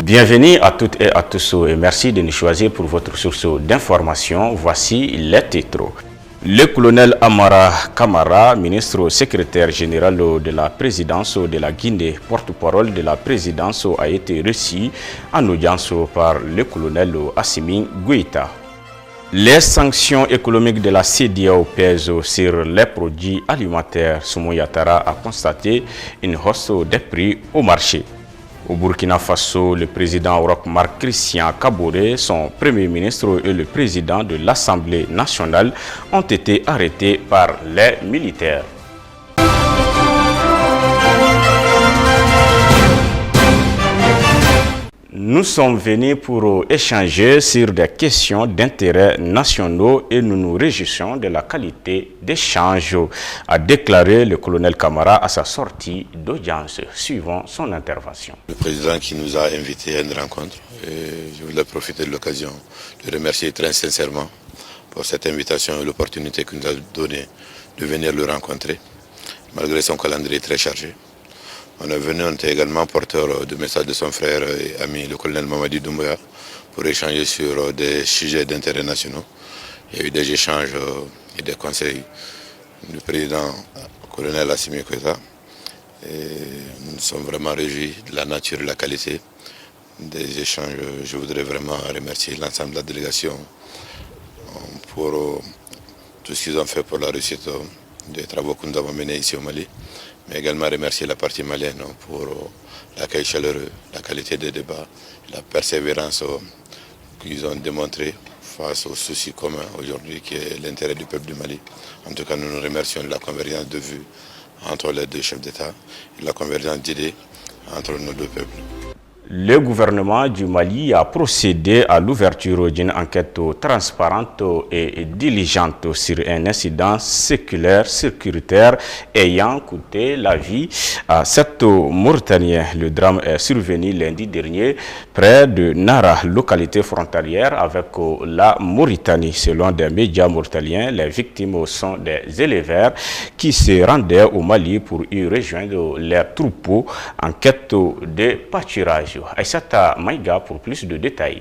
Bienvenue à toutes et à tous et merci de nous choisir pour votre source d'information. Voici les titres. Le colonel Amara Kamara, ministre secrétaire général de la présidence de la Guinée, porte-parole de la présidence, a été reçu en audience par le colonel Assimi Goïta. Les sanctions économiques de la CEDEAO pèsent sur les produits alimentaires. Soumo Yatara a constaté une hausse des prix au marché. Au Burkina Faso, le président Roch-Marc Christian Kaboré, son premier ministre et le président de l'Assemblée nationale ont été arrêtés par les militaires. Nous sommes venus pour échanger sur des questions d'intérêt nationaux et nous nous réjouissons de la qualité d'échange, a déclaré le colonel Kamara à sa sortie d'audience. Suivant son intervention. Le président qui nous a invités à une rencontre, et je voulais profiter de l'occasion de remercier très sincèrement pour cette invitation et l'opportunité qu'il nous a donnée de venir le rencontrer, malgré son calendrier très chargé. On est venu, on était également porteur de message de son frère et ami, le colonel Mamadi Doumbouya, pour échanger sur des sujets d'intérêt nationaux. Il y a eu des échanges et des conseils du président colonel Assimi Goïta. Nous nous sommes vraiment réjouis de la nature et de la qualité des échanges. Je voudrais vraiment remercier l'ensemble de la délégation pour tout ce qu'ils ont fait pour la réussite des travaux que nous avons menés ici au Mali, mais également remercier la partie malienne pour l'accueil chaleureux, la qualité des débats, la persévérance qu'ils ont démontré face aux soucis communs aujourd'hui qui est l'intérêt du peuple du Mali. En tout cas, nous nous remercions de la convergence de vues entre les deux chefs d'État et la convergence d'idées entre nos deux peuples. Le gouvernement du Mali a procédé à l'ouverture d'une enquête transparente et diligente sur un incident sécuritaire ayant coûté la vie à 7 Mauritaniens. Le drame est survenu lundi dernier près de Nara, localité frontalière avec la Mauritanie. Selon des médias mauritaniens, les victimes sont des éleveurs qui se rendaient au Mali pour y rejoindre leurs troupeaux en quête de pâturage. Aïssata Maïga pour plus de détails.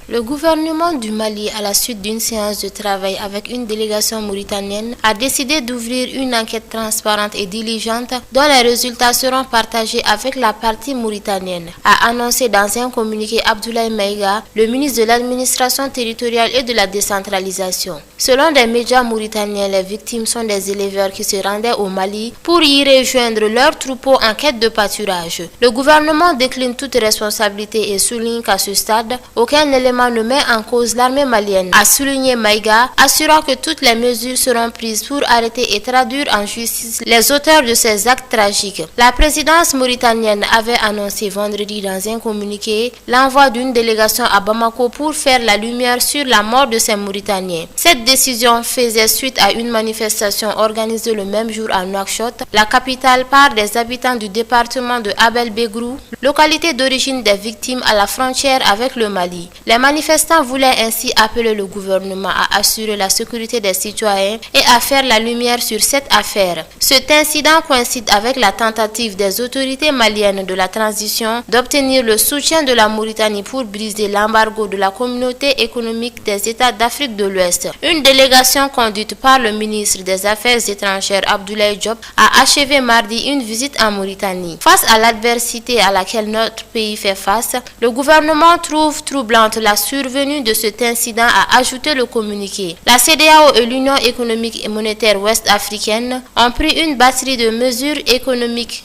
Le gouvernement du Mali, à la suite d'une séance de travail avec une délégation mauritanienne, a décidé d'ouvrir une enquête transparente et diligente dont les résultats seront partagés avec la partie mauritanienne, a annoncé dans un communiqué Abdoulaye Maïga, le ministre de l'administration territoriale et de la décentralisation. Selon des médias mauritaniens, les victimes sont des éleveurs qui se rendaient au Mali pour y rejoindre leurs troupeaux en quête de pâturage. Le gouvernement décline toute responsabilité et souligne qu'à ce stade, aucun élément ne met en cause l'armée malienne, a souligné Maïga, assurant que toutes les mesures seront prises pour arrêter et traduire en justice les auteurs de ces actes tragiques. La présidence mauritanienne avait annoncé vendredi dans un communiqué l'envoi d'une délégation à Bamako pour faire la lumière sur la mort de ces Mauritaniens. Cette décision faisait suite à une manifestation organisée le même jour à Nouakchott, la capitale, par des habitants du département de Abel Begrou, localité d'origine des victimes à la frontière avec le Mali. Les manifestants voulaient ainsi appeler le gouvernement à assurer la sécurité des citoyens et à faire la lumière sur cette affaire. Cet incident coïncide avec la tentative des autorités maliennes de la transition d'obtenir le soutien de la Mauritanie pour briser l'embargo de la communauté économique des États d'Afrique de l'Ouest. Une délégation conduite par le ministre des Affaires étrangères Abdoulaye Diop a achevé mardi une visite en Mauritanie. Face à l'adversité à laquelle notre pays fait face, le gouvernement trouve troublante la survenue de cet incident, a ajouté le communiqué. La CEDEAO et l'Union économique et monétaire ouest-africaine ont pris une batterie de mesures économiques.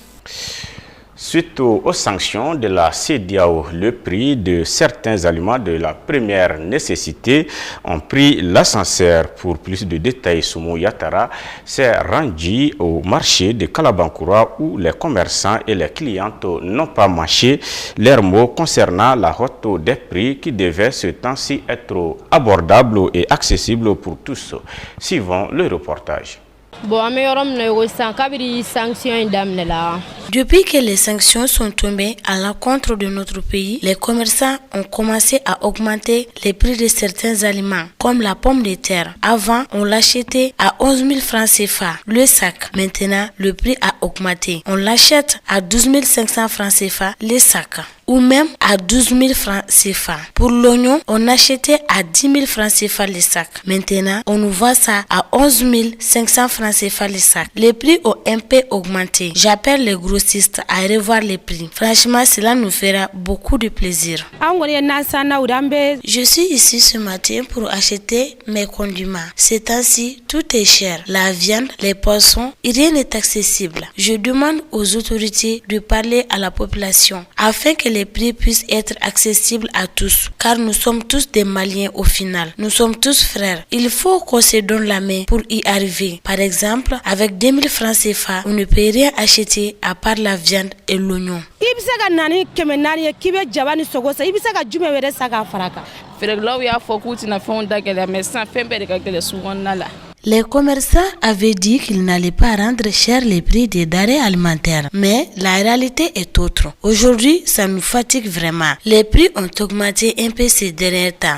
Suite aux sanctions de la CEDEAO, le prix de certains aliments de la première nécessité ont pris l'ascenseur. Pour plus de détails, Soumo Yatara s'est rendu au marché de Kalabankoura où les commerçants et les clientes n'ont pas mâché leurs mots concernant la hausse des prix qui devait ce temps-ci être abordable et accessible pour tous. Suivons le reportage. Depuis que les sanctions sont tombées à l'encontre de notre pays, les commerçants ont commencé à augmenter les prix de certains aliments, comme la pomme de terre. Avant, on l'achetait à 11 000 francs CFA le sac. Maintenant, le prix a augmenté. On l'achète à 12 500 francs CFA le sac. ou même à 12 000 francs CFA. Pour l'oignon, on achetait à 10 000 francs CFA le sac. Maintenant, on nous vend ça à 11 500 francs CFA le sac. Les prix ont un peu augmenté. J'appelle les grossistes à revoir les prix. Franchement, cela nous fera beaucoup de plaisir. Je suis ici ce matin pour acheter mes condiments. Ces temps-ci, tout est cher. La viande, les poissons, rien n'est accessible. Je demande aux autorités de parler à la population afin que les prix puissent être accessibles à tous. Car nous sommes tous des Maliens au final. Nous sommes tous frères. Il faut qu'on se donne la main pour y arriver. Par exemple, avec 2000 francs CFA, on ne peut rien acheter à part la viande et l'oignon. Les commerçants avaient dit qu'ils n'allaient pas rendre cher les prix des denrées alimentaires. Mais la réalité est autre. Aujourd'hui, ça nous fatigue vraiment. Les prix ont augmenté un peu ces derniers temps.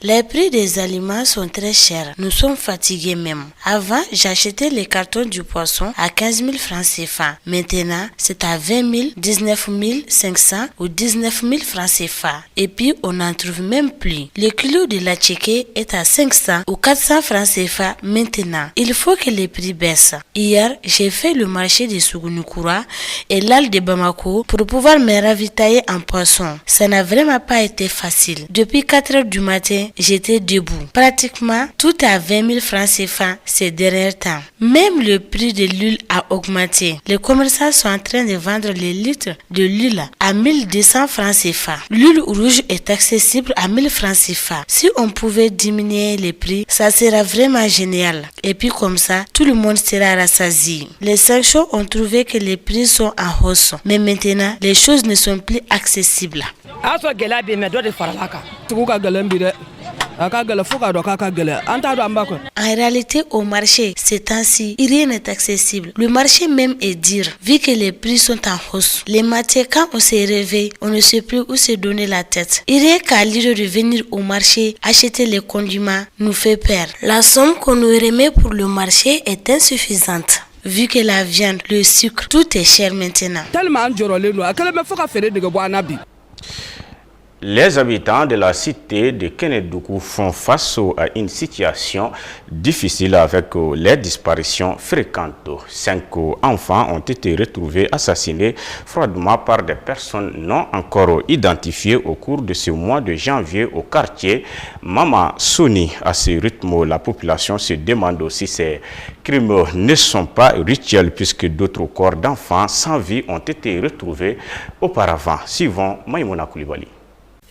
Les prix des aliments sont très chers. Nous sommes fatigués même. Avant, j'achetais les cartons du poisson à 15 000 francs CFA. Maintenant, c'est à 20 000, 19 500 ou 19 000 francs CFA. Et puis, on en trouve même plus. Le kilo de la tchéké est à 500 ou 400 francs CFA maintenant. Il faut que les prix baissent. Hier, j'ai fait le marché de Sougounoukoura et l'Al de Bamako pour pouvoir me ravitailler en poisson. Ça n'a vraiment pas été facile. Depuis 4 heures du matin, j'étais debout. Pratiquement, tout à 20 000 francs CFA ces derniers temps. Même le prix de l'huile a augmenté. Les commerçants sont en train de vendre les litres de l'huile à 1200 francs CFA. L'huile rouge est accessible à 1000 francs CFA. Si on pouvait diminuer les prix, ça sera vraiment génial. Et puis comme ça, tout le monde sera rassasié. Les sanctions ont trouvé que les prix sont en hausse. Mais maintenant, les choses ne sont plus accessibles. En réalité, au marché, ces temps-ci, rien n'est accessible. Le marché même est dur, vu que les prix sont en hausse. Les matins, quand on se réveille, on ne sait plus où se donner la tête. Rien qu'à l'idée de venir au marché, acheter les condiments, nous fait peur. La somme qu'on nous remet pour le marché est insuffisante. Vu que la viande, le sucre, tout est cher maintenant. Les habitants de la cité de Kénédougou font face à une situation difficile avec les disparitions fréquentes. 5 enfants ont été retrouvés assassinés froidement par des personnes non encore identifiées au cours de ce mois de janvier au quartier Mama Soni. À ce rythme, la population se demande si ces crimes ne sont pas rituels puisque d'autres corps d'enfants sans vie ont été retrouvés auparavant. Suivant Maïmouna Koulibaly.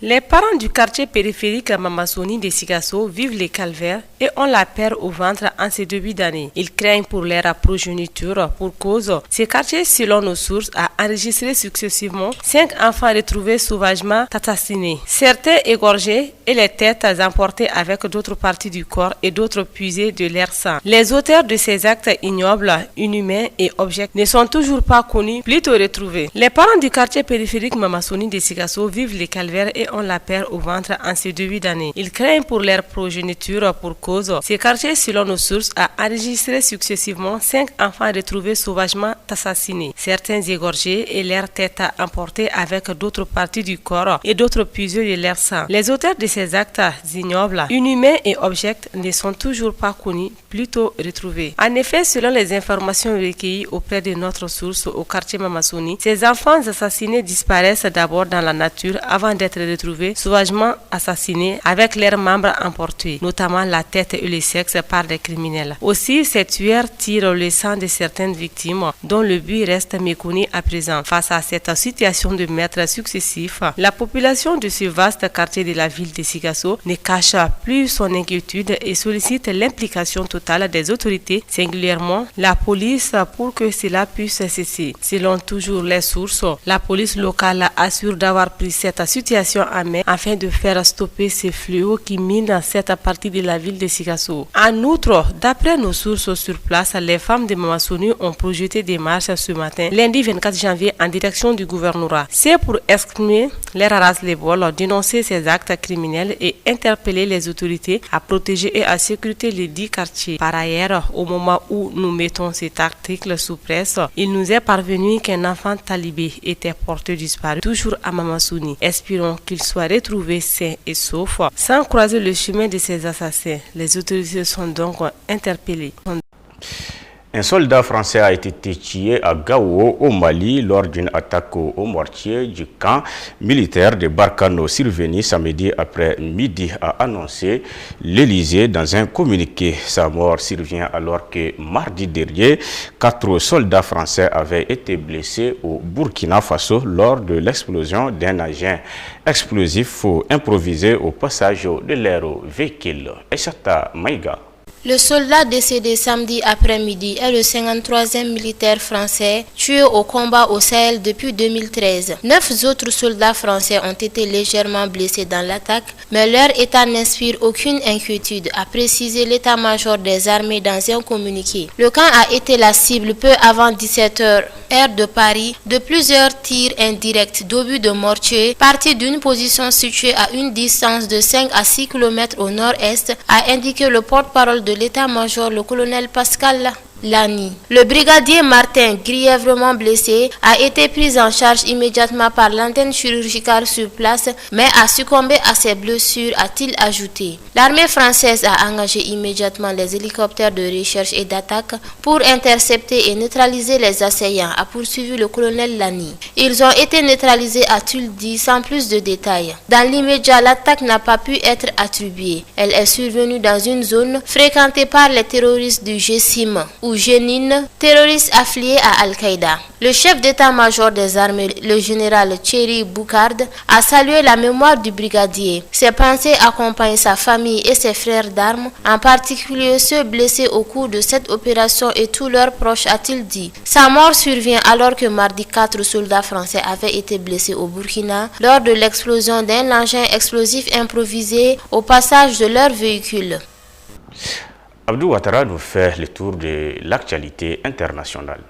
Les parents du quartier périphérique Mamasoni de Sikasso vivent les calvaires et ont la peur au ventre en ce début d'année. Ils craignent pour leur progéniture pour cause. Ce quartier, selon nos sources, a enregistré successivement 5 enfants retrouvés sauvagement assassinés, certains égorgés et les têtes emportées avec d'autres parties du corps et d'autres puisées de leur sang. Les auteurs de ces actes ignobles, inhumains et objects ne sont toujours pas connus, plutôt retrouvés. Les parents du quartier périphérique Mamasoni de Sikasso vivent les calvaires et ont la peur au ventre en ce début d'année. Ils craignent pour leur progéniture pour cause. Ce quartier, selon nos sources, a enregistré successivement 5 enfants retrouvés sauvagement assassinés, certains égorgés et leurs têtes emportées avec d'autres parties du corps et d'autres puisées de leur sang. Les auteurs de ces actes ignobles, inhumains et objects ne sont toujours pas connus, plutôt retrouvés. En effet, selon les informations recueillies auprès de notre source au quartier Mamasoni, ces enfants assassinés disparaissent d'abord dans la nature avant d'être retrouvés sauvagement assassinés avec leurs membres emportés, notamment la tête et le sexe par des criminels. Aussi, ces tueurs tirent le sang de certaines victimes dont le but reste méconnu à présent. Face à cette situation de meurtres successifs, la population de ce vaste quartier de la ville de Sikasso ne cache plus son inquiétude et sollicite l'implication totale des autorités, singulièrement la police, pour que cela puisse cesser. Selon toujours les sources, la police locale assure d'avoir pris cette situation en main afin de faire stopper ces fléaux qui minent cette partie de la ville de Sikasso. En outre, d'après nos sources sur place, les femmes de Mamasoni ont projeté des marches ce matin, lundi 24 janvier, en direction du gouvernorat. C'est pour exprimer leur ras-le-bol, dénoncer ces actes criminels et interpeller les autorités à protéger et à sécuriter les 10 quartiers. caché. Par ailleurs, au moment où nous mettons cet article sous presse, il nous est parvenu qu'un enfant talibé était porté disparu, toujours à Mamasouni. Espérons qu'il soit retrouvé sain et sauf, sans croiser le chemin de ses assassins. Les autorités sont donc interpellées. Un soldat français a été tué à Gao, au Mali, lors d'une attaque au mortier du camp militaire de Barkano, survenu samedi après-midi, a annoncé l'Élysée dans un communiqué. Sa mort survient alors que mardi dernier, 4 soldats français avaient été blessés au Burkina Faso lors de l'explosion d'un engin explosif improvisé au passage de leur véhicule. Eshata Maïga. Le soldat décédé samedi après-midi est le 53e militaire français tué au combat au Sahel depuis 2013. 9 autres soldats français ont été légèrement blessés dans l'attaque, mais leur état n'inspire aucune inquiétude, a précisé l'état-major des armées dans un communiqué. Le camp a été la cible peu avant 17h, heure de Paris, de plusieurs tirs indirects d'obus de mortier partis d'une position située à une distance de 5 à 6 km au nord-est, a indiqué le porte-parole de l'état-major, le colonel Pascal Lani. Le brigadier Martin, grièvement blessé, a été pris en charge immédiatement par l'antenne chirurgicale sur place, mais a succombé à ses blessures, a-t-il ajouté. L'armée française a engagé immédiatement les hélicoptères de recherche et d'attaque pour intercepter et neutraliser les assaillants, a poursuivi le colonel Lani. Ils ont été neutralisés, a-t-il dit, sans plus de détails. Dans l'immédiat, l'attaque n'a pas pu être attribuée. Elle est survenue dans une zone fréquentée par les terroristes du G-SIM, ou Jenin, terroriste affilié à Al-Qaïda. Le chef d'état-major des armées, le général Thierry Boucard, a salué la mémoire du brigadier. Ses pensées accompagnent sa famille et ses frères d'armes, en particulier ceux blessés au cours de cette opération et tous leurs proches, a-t-il dit. Sa mort survient alors que mardi 4 soldats français avaient été blessés au Burkina lors de l'explosion d'un engin explosif improvisé au passage de leur véhicule. Abdou Ouattara nous fait le tour de l'actualité internationale.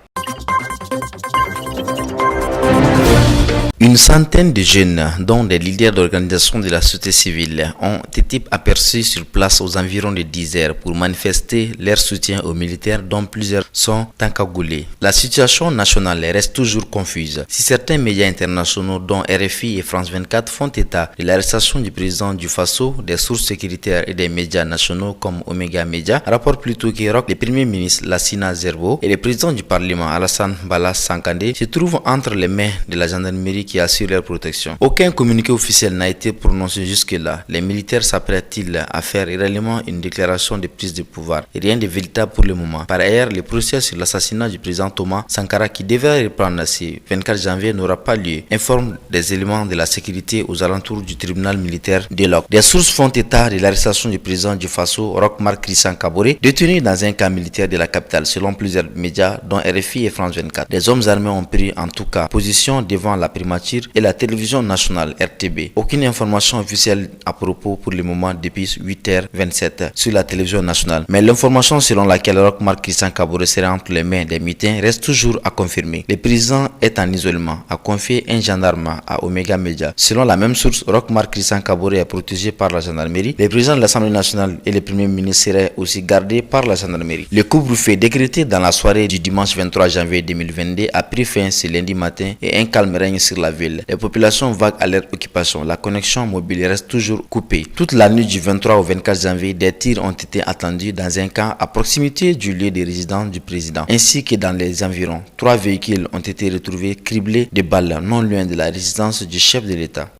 Une centaine de jeunes, dont des leaders d'organisations de la société civile, ont été aperçus sur place aux environs de 10 heures pour manifester leur soutien aux militaires dont plusieurs sont encagoulés. La situation nationale reste toujours confuse. Si certains médias internationaux dont RFI et France 24 font état de l'arrestation du président du Faso, des sources sécuritaires et des médias nationaux comme Omega Media rapportent plutôt qu'Irak, le premier ministre Lassina Zerbo et le président du Parlement Alassane Bala Sankandé se trouvent entre les mains de la gendarmerie qui assure leur protection. Aucun communiqué officiel n'a été prononcé jusque-là. Les militaires s'apprêtent-ils à faire réellement une déclaration de prise de pouvoir? Rien de véritable pour le moment. Par ailleurs, le procès sur l'assassinat du président Thomas Sankara qui devait reprendre ce 24 janvier n'aura pas lieu, informe des éléments de la sécurité aux alentours du tribunal militaire de Lok. Des sources font état de l'arrestation du président du Faso, Roch-Marc Christian Kaboré, détenu dans un camp militaire de la capitale, selon plusieurs médias dont RFI et France 24. Des hommes armés ont pris en tout cas position devant la primature et la télévision nationale RTB. Aucune information officielle à propos pour le moment depuis 8h27 sur la télévision nationale. Mais l'information selon laquelle Roch-Marc Christian Kaboré serait entre les mains des mutins reste toujours à confirmer. Le président est en isolement, a confié un gendarme à Omega Media. Selon la même source, Roch-Marc Christian Kaboré est protégé par la gendarmerie. Le président de l'Assemblée nationale et le premier ministre seraient aussi gardés par la gendarmerie. Le couvre-feu décrété dans la soirée du dimanche 23 janvier 2022 a pris fin ce lundi matin et un calme règne sur la ville. Les populations vaguent à leur occupation. La connexion mobile reste toujours coupée. Toute la nuit du 23 au 24 janvier, des tirs ont été attendus dans un camp à proximité du lieu de résidence du président, ainsi que dans les environs. 3 véhicules ont été retrouvés criblés de balles non loin de la résidence du chef de l'État.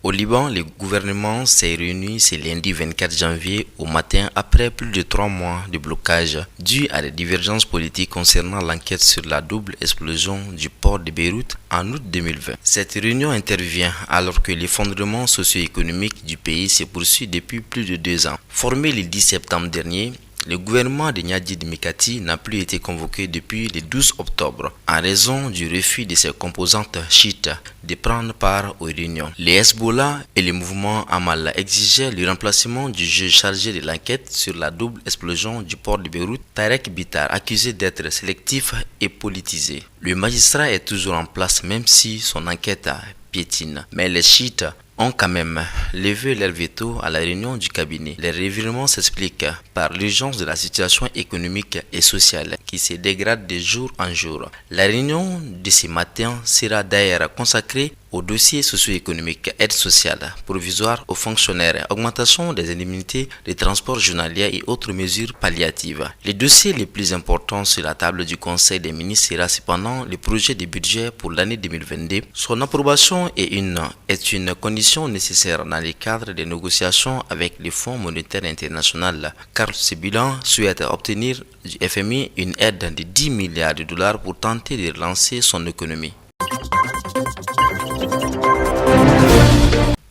Au Liban, le gouvernement s'est réuni ce lundi 24 janvier au matin après plus de 3 mois de blocage dû à des divergences politiques concernant l'enquête sur la double explosion du port de Beyrouth en août 2020. Cette réunion intervient alors que l'effondrement socio-économique du pays se poursuit depuis plus de 2 ans. Formé le 10 septembre dernier, le gouvernement de Niadid Mikati n'a plus été convoqué depuis le 12 octobre en raison du refus de ses composantes chiites de prendre part aux réunions. Les Hezbollah et le mouvement Amal exigeaient le remplacement du juge chargé de l'enquête sur la double explosion du port de Beyrouth, Tarek Bitar, accusé d'être sélectif et politisé. Le magistrat est toujours en place même si son enquête piétine. Mais les chiites ont quand même levé leur veto à la réunion du cabinet. Les revirements s'expliquent par l'urgence de la situation économique et sociale qui se dégrade de jour en jour. La réunion de ce matin sera d'ailleurs consacrée au dossier socio-économique, aide sociale provisoire aux fonctionnaires, augmentation des indemnités de transport journalier et autres mesures palliatives. Le dossier le plus important sur la table du Conseil des ministres sera cependant le projet de budget pour l'année 2022. Son approbation est une condition nécessaire dans le cadre des négociations avec le Fonds monétaire international, car ce bilan souhaite obtenir du FMI une aide de 10 milliards de dollars pour tenter de relancer son économie.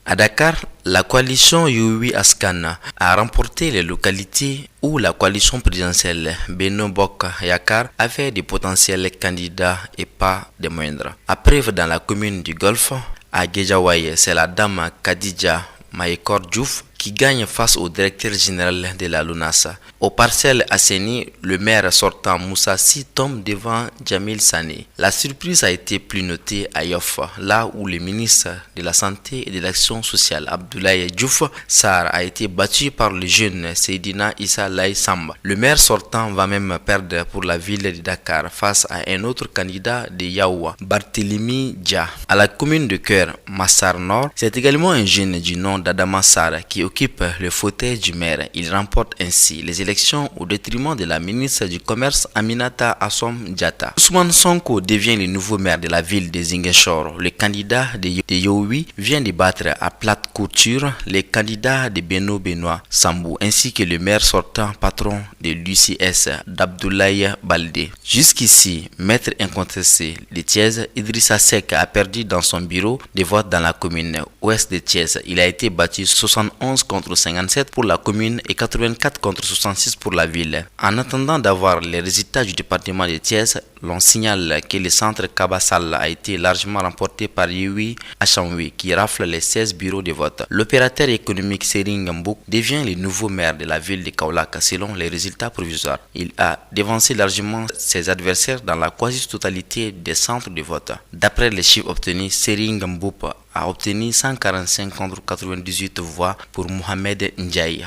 À Dakar, la coalition Yewwi Askan a remporté les localités où la coalition présidentielle Benno Bokk Yakaar avait de potentiels candidats et pas des moindres. À Preuve dans la commune du Golfe, à Guédiawaye, c'est la dame Khadija Mahécor Diouf qui gagne face au directeur général de la LONASE. Au parcelles Asseni, le maire sortant Moussa Sy tombe devant Jamil Sané. La surprise a été plus notée à Yoff, là où le ministre de la Santé et de l'Action sociale Abdoulaye Diouf Sarr a été battu par le jeune Seydina Issa Laye Samba. Le maire sortant va même perdre pour la ville de Dakar face à un autre candidat de Yaoua, Barthélémy Dia. À la commune de Keur, Massar Nord, c'est également un jeune du nom d'Adama Sarr qui occupe le fauteuil du maire. Il remporte ainsi les élections au détriment de la ministre du Commerce Aminata Assom Diatta. Ousmane Sonko devient le nouveau maire de la ville de Ziguinchor. Le candidat de Yewwi vient de battre à plate couture les candidats de Benno Benoît Sambou ainsi que le maire sortant patron de l'UCS d'Abdoulaye Baldé. Jusqu'ici, maître incontesté de Thiès, Idrissa Seck a perdu dans son bureau de vote dans la commune ouest de Thiès. Il a été battu 71 contre 57 pour la commune et 84 contre 66 pour la ville. En attendant d'avoir les résultats du département de Thiès, l'on signale que le centre Kabassal a été largement remporté par Yewwi Ashanwi qui rafle les 16 bureaux de vote. L'opérateur économique Serigne Mboup devient le nouveau maire de la ville de Kaolack selon les résultats provisoires. Il a devancé largement ses adversaires dans la quasi-totalité des centres de vote. D'après les chiffres obtenus, Serigne Mboup a obtenu 145 contre 98 voix pour Mohamed Ndiaye.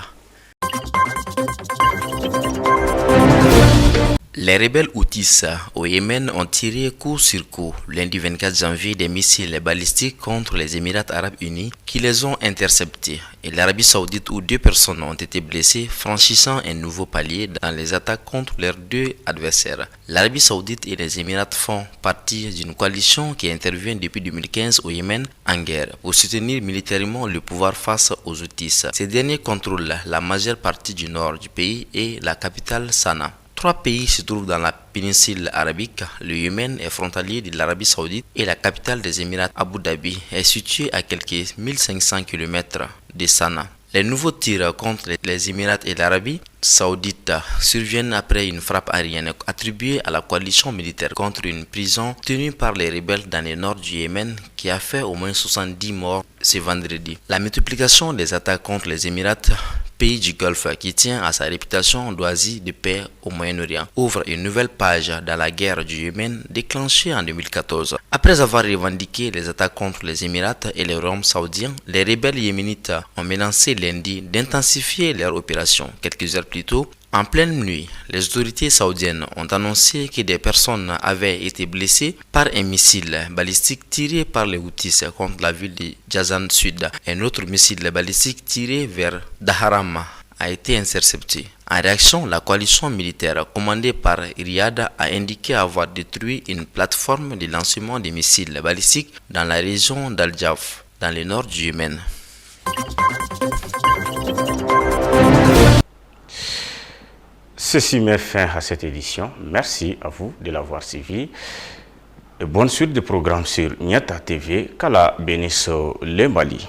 Les rebelles Houthis au Yémen ont tiré coup sur coup lundi 24 janvier des missiles balistiques contre les Émirats arabes unis qui les ont interceptés et l'Arabie saoudite où 2 personnes ont été blessées franchissant un nouveau palier dans les attaques contre leurs 2 adversaires. L'Arabie saoudite et les Émirats font partie d'une coalition qui intervient depuis 2015 au Yémen en guerre pour soutenir militairement le pouvoir face aux Houthis. Ces derniers contrôlent la majeure partie du nord du pays et la capitale Sanaa. 3 pays se trouvent dans la péninsule arabique. Le Yémen est frontalier de l'Arabie saoudite et la capitale des Émirats, Abu Dhabi, est située à quelques 1500 km de Sanaa. Les nouveaux tirs contre les Émirats et l'Arabie saoudite surviennent après une frappe aérienne attribuée à la coalition militaire contre une prison tenue par les rebelles dans le nord du Yémen qui a fait au moins 70 morts ce vendredi. La multiplication des attaques contre les Émirats, pays du Golfe qui tient à sa réputation d'oasis de paix au Moyen-Orient, ouvre une nouvelle page dans la guerre du Yémen déclenchée en 2014. Après avoir revendiqué les attaques contre les Émirats et les royaumes saoudiens, les rebelles yéménites ont menacé lundi d'intensifier leur opération. Quelques heures plus tôt, en pleine nuit, les autorités saoudiennes ont annoncé que des personnes avaient été blessées par un missile balistique tiré par les Houthis contre la ville de Jazan Sud. Un autre missile balistique tiré vers Daharam a été intercepté. En réaction, la coalition militaire commandée par Riyad a indiqué avoir détruit une plateforme de lancement de missiles balistiques dans la région d'Al-Jaf, dans le nord du Yémen. Ceci met fin à cette édition. Merci à vous de l'avoir suivi. Et bonne suite de programmes sur Niata TV. Qu'Allah bénisse le Mali.